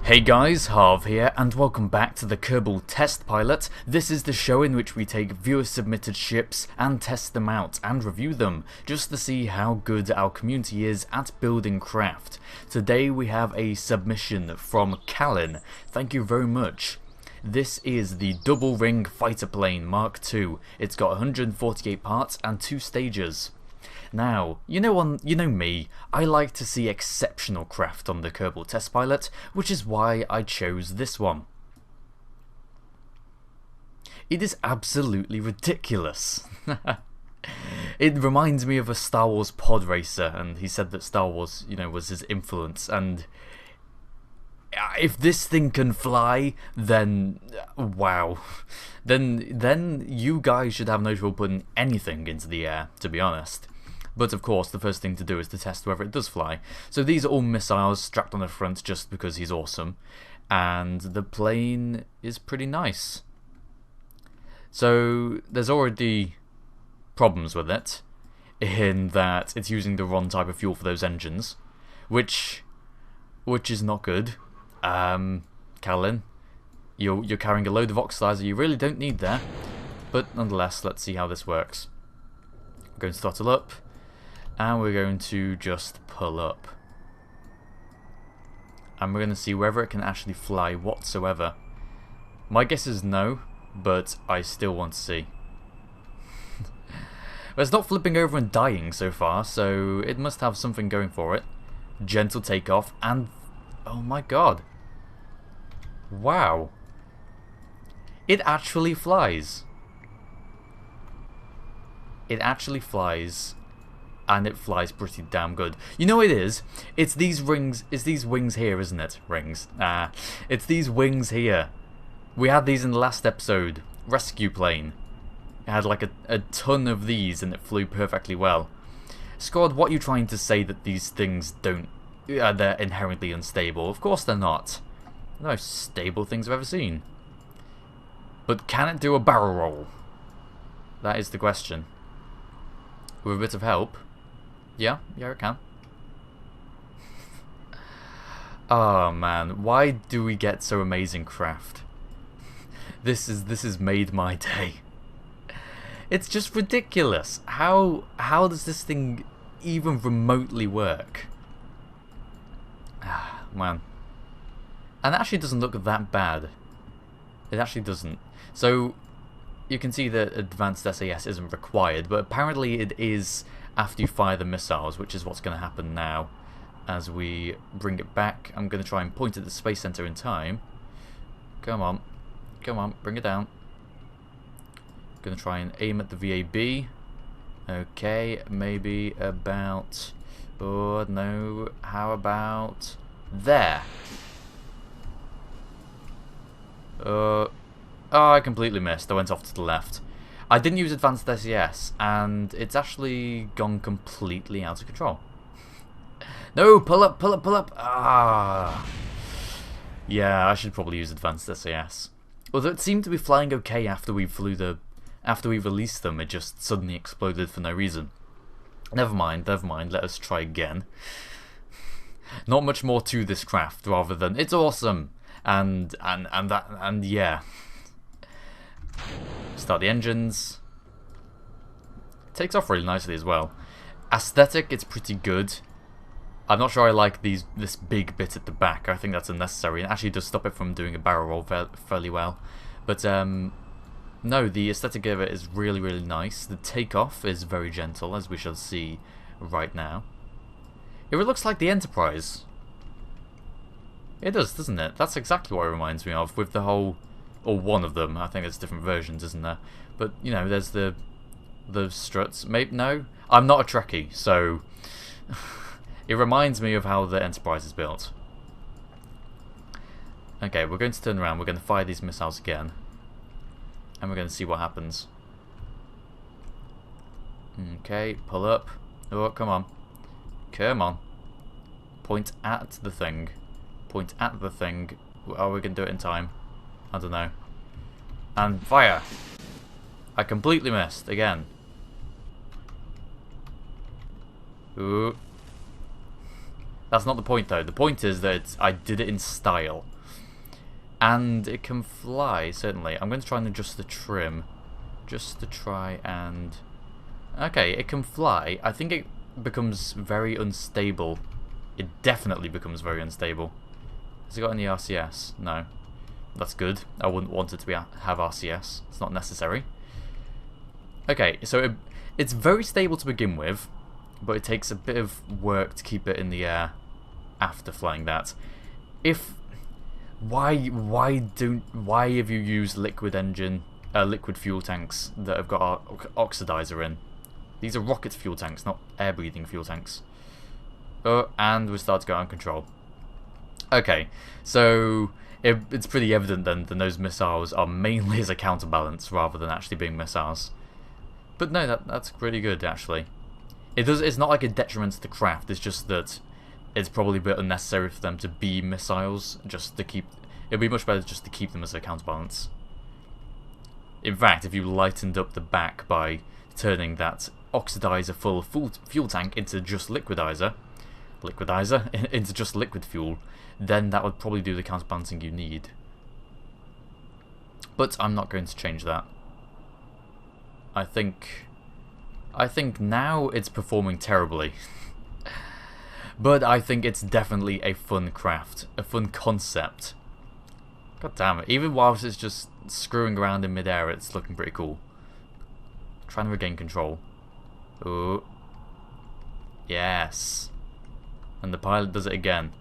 Hey guys, Harv here, and welcome back to the Kerbal Test Pilot. This is the show in which we take viewer-submitted ships and test them out and review them, just to see how good our community is at building craft. Today we have a submission from Callan. Thank you very much. This is the Double Ring Fighter Plane Mark II. It's got 148 parts and 2 stages. Now, you know me, I like to see exceptional craft on the Kerbal Test Pilot, which is why I chose this one. It is absolutely ridiculous. It reminds me of a Star Wars pod racer, and he said that Star Wars, was his influence, and if this thing can fly, then wow. Then you guys should have no trouble putting anything into the air, to be honest. But of course, the first thing to do is to test whether it does fly. So these are all missiles strapped on the front just because he's awesome. And the plane is pretty nice. So there's already problems with it, in that it's using the wrong type of fuel for those engines, which is not good. Callan, you're carrying a load of oxidizer you really don't need there. But nonetheless, let's see how this works. I'm going to throttle up. And we're going to just pull up. And we're going to see whether it can actually fly whatsoever. My guess is no, but I still want to see. But it's not flipping over and dying so far, so it must have something going for it. Gentle takeoff, and oh my god. Wow. It actually flies. It actually flies. And it flies pretty damn good. You know what it is? It's these rings. It's these wings here, isn't it? Rings. It's these wings here. We had these in the last episode. Rescue plane. It had like a ton of these, and it flew perfectly well. Squad, what are you trying to say that these things don't? They're inherently unstable. Of course they're not. They're the most stable things I've ever seen. But can it do a barrel roll? That is the question. With a bit of help. Yeah, it can. Oh man, why do we get so amazing craft? This has made my day. It's just ridiculous. How does this thing even remotely work? Ah, man. And it actually doesn't look that bad. It actually doesn't. So you can see that advanced SAS isn't required, but apparently it is after you fire the missiles, which is what's going to happen now. As we bring it back, I'm going to try and point at the Space Center in time. Come on, bring it down. Going to try and aim at the VAB. Okay, maybe about... oh no, how about... there. Oh, I completely missed. I went off to the left. I didn't use advanced SAS, and it's actually gone completely out of control. No, pull up. Ah. Yeah, I should probably use advanced SAS. Although it seemed to be flying okay after we released them, it just suddenly exploded for no reason. Never mind, let us try again. Not much more to this craft, rather than it's awesome, and yeah. Start the engines. It takes off really nicely as well. Aesthetic, it's pretty good. I'm not sure I like this big bit at the back. I think that's unnecessary. It actually does stop it from doing a barrel roll fairly well. But no, the aesthetic of it is really, really nice. The takeoff is very gentle, as we shall see right now. It looks like the Enterprise. It does, doesn't it? That's exactly what it reminds me of, with the whole... or one of them. I think there's different versions, isn't there? But, there's the struts. Maybe, no? I'm not a Trekkie, so... it reminds me of how the Enterprise is built. Okay, we're going to turn around. We're going to fire these missiles again. And we're going to see what happens. Okay, pull up. Oh, come on. Come on. Point at the thing. Point at the thing. Are we going to do it in time? I don't know. And fire! I completely missed, again. Ooh. That's not the point though. The point is that I did it in style. And it can fly, certainly. I'm going to try and adjust the trim. Just to try and... Okay, it can fly. I think it becomes very unstable. It definitely becomes very unstable. Has it got any RCS? No. That's good. I wouldn't want it to have RCS. It's not necessary. Okay, so it's very stable to begin with, but it takes a bit of work to keep it in the air after flying that. Why have you used liquid fuel tanks that have got oxidizer in? These are rocket fuel tanks, not air-breathing fuel tanks. Oh, and we start to go out of control. Okay, so it's pretty evident then that those missiles are mainly as a counterbalance rather than actually being missiles. But no, that's pretty good actually. It's not like a detriment to the craft. It's just that it's probably a bit unnecessary for them to be missiles. Just to keep, it'd be much better just to keep them as a counterbalance. In fact, if you lightened up the back by turning that oxidizer full fuel tank into just liquidizer into just liquid fuel, then that would probably do the counterbalancing you need. But I'm not going to change that. I think now it's performing terribly. But I think it's definitely a fun craft, a fun concept. God damn it, even whilst it's just screwing around in midair, it's looking pretty cool. Trying to regain control. Oh. Yes. And the pilot does it again.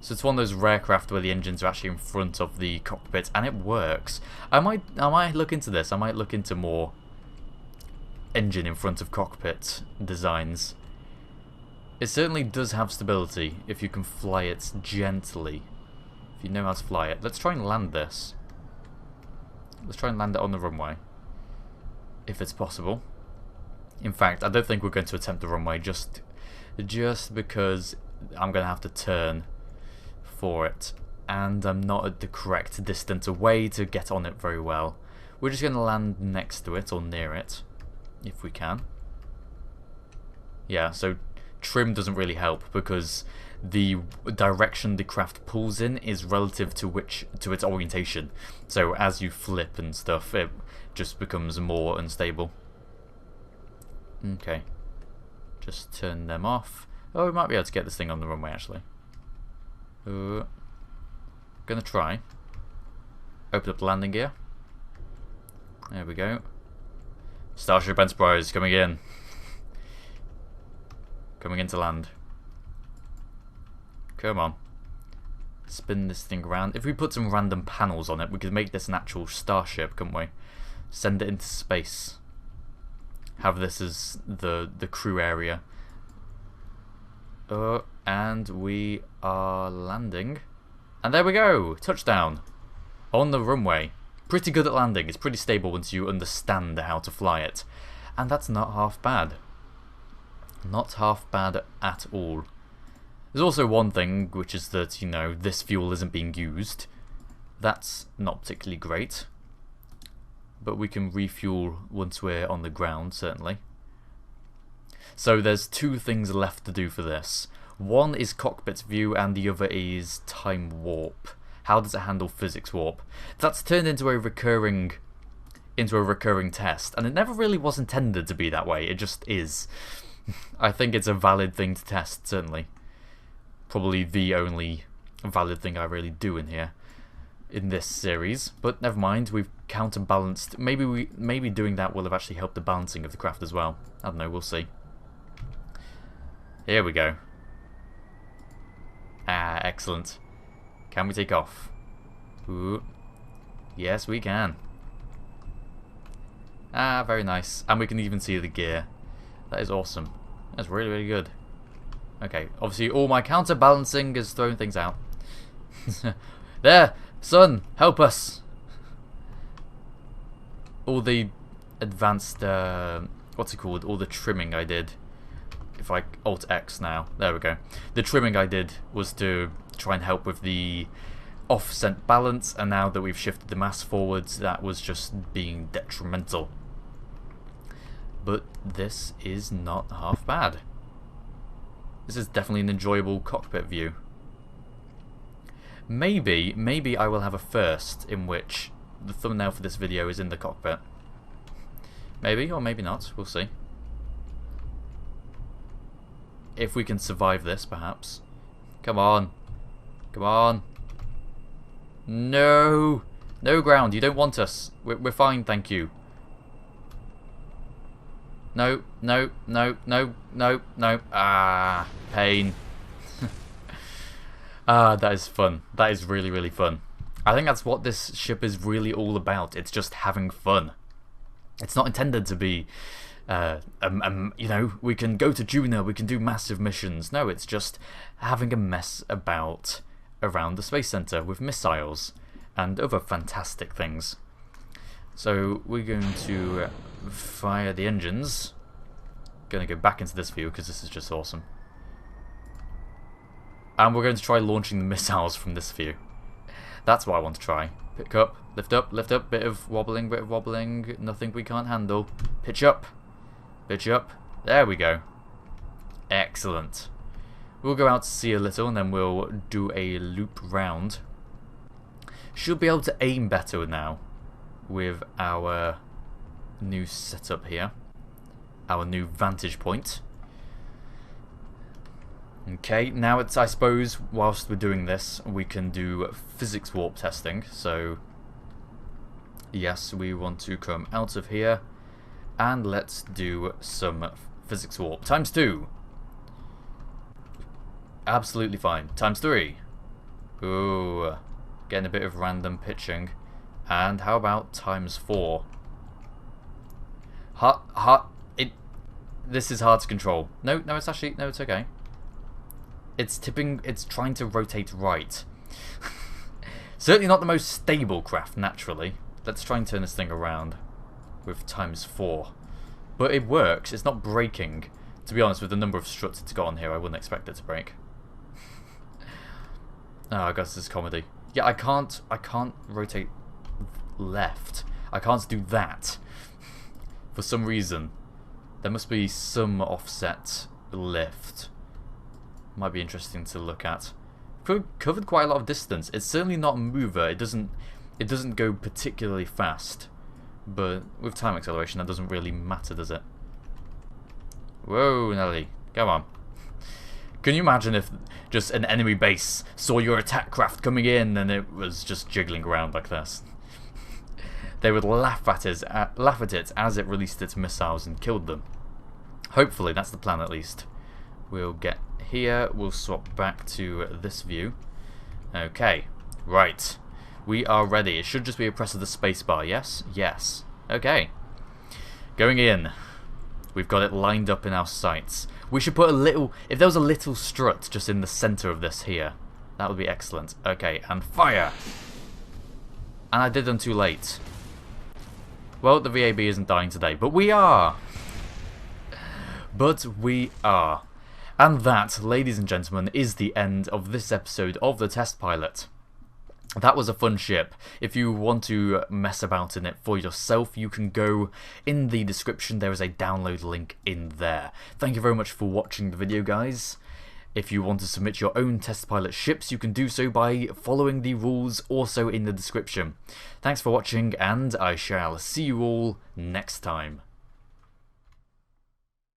So it's one of those rare craft where the engines are actually in front of the cockpit, and it works. I might look into this. I might look into more engine in front of cockpit designs. It certainly does have stability if you can fly it gently. If you know how to fly it. Let's try and land this. Let's try and land it on the runway. If it's possible. In fact, I don't think we're going to attempt the runway just because I'm going to have to turn for it. And I'm not at the correct distance away to get on it very well. We're just going to land next to it or near it. If we can. Yeah, so trim doesn't really help because the direction the craft pulls in is relative to its orientation. So as you flip and stuff, it just becomes more unstable. Okay. Just turn them off. Oh, we might be able to get this thing on the runway actually. Gonna try. Open up the landing gear. There we go. Starship Enterprise coming in. Coming into land. Come on. Spin this thing around. If we put some random panels on it, we could make this an actual starship, couldn't we? Send it into space. Have this as the crew area. And we are landing. And there we go! Touchdown! On the runway. Pretty good at landing. It's pretty stable once you understand how to fly it. And that's not half bad. Not half bad at all. There's also one thing, which is that, you know, this fuel isn't being used. That's not particularly great. But we can refuel once we're on the ground, certainly. So there's two things left to do for this. One is cockpit view and the other is time warp. How does it handle physics warp? That's turned into a recurring test, and it never really was intended to be that way. It just is. I think it's a valid thing to test, certainly. Probably the only valid thing I really do in here, in this series. But never mind, we've counterbalanced. Maybe doing that will have actually helped the balancing of the craft as well. I don't know, we'll see. Here we go. Ah, excellent. Can we take off? Ooh. Yes, we can. Ah, very nice. And we can even see the gear. That is awesome. That's really, really good. Okay, obviously all my counterbalancing is throwing things out. There! Sun! Help us! All the advanced, what's it called? All the trimming I did. If I Alt X now. There we go. The trimming I did was to try and help with the offset balance, and now that we've shifted the mass forwards, that was just being detrimental. But this is not half bad. This is definitely an enjoyable cockpit view. Maybe I will have a first in which the thumbnail for this video is in the cockpit. Maybe, or maybe not. We'll see. If we can survive this, perhaps. Come on. Come on. No. No ground. You don't want us. We're fine, thank you. No, no, no, no, no, no. Ah, pain. Ah, that is fun. That is really, really fun. I think that's what this ship is really all about. It's just having fun. It's not intended to be, you know, we can go to Juna, we can do massive missions. No, it's just having a mess about around the Space Center with missiles and other fantastic things. So we're going to fire the engines. Going to go back into this view because this is just awesome. And we're going to try launching the missiles from this view. That's what I want to try. Pick up, lift up, lift up. Bit of wobbling, bit of wobbling. Nothing we can't handle. Pitch up. Pitch up. There we go. Excellent. We'll go out to sea a little and then we'll do a loop round. Should be able to aim better now with our new setup here. Our new vantage point. Okay, now it's, I suppose, whilst we're doing this, we can do physics warp testing. So, yes, we want to come out of here and let's do some physics warp. ×2. Absolutely fine. ×3. Ooh, getting a bit of random pitching. And how about ×4? This is hard to control. No, it's actually, no, it's okay. It's tipping, it's trying to rotate right. Certainly not the most stable craft, naturally. Let's try and turn this thing around with ×4. But it works, it's not breaking. To be honest, with the number of struts it's got on here, I wouldn't expect it to break. Oh, I guess this is comedy. Yeah, I can't rotate left. I can't do that. For some reason. There must be some offset lift. Might be interesting to look at. Covered quite a lot of distance. It's certainly not a mover. It doesn't go particularly fast. But with time acceleration, that doesn't really matter, does it? Whoa, Nelly. Come on. Can you imagine if just an enemy base saw your attack craft coming in and it was just jiggling around like this? They would laugh at it as it released its missiles and killed them. Hopefully, that's the plan at least. We'll get here, we'll swap back to this view. Okay, right. We are ready. It should just be a press of the spacebar, yes? Yes. Okay. Going in. We've got it lined up in our sights. We should put a little, if there was a little strut just in the center of this here, that would be excellent. Okay, and fire! And I did them too late. Well, the VAB isn't dying today, but we are! But we are. And that, ladies and gentlemen, is the end of this episode of the Test Pilot. That was a fun ship. If you want to mess about in it for yourself, you can go in the description. There is a download link in there. Thank you very much for watching the video, guys. If you want to submit your own Test Pilot ships, you can do so by following the rules also in the description. Thanks for watching, and I shall see you all next time.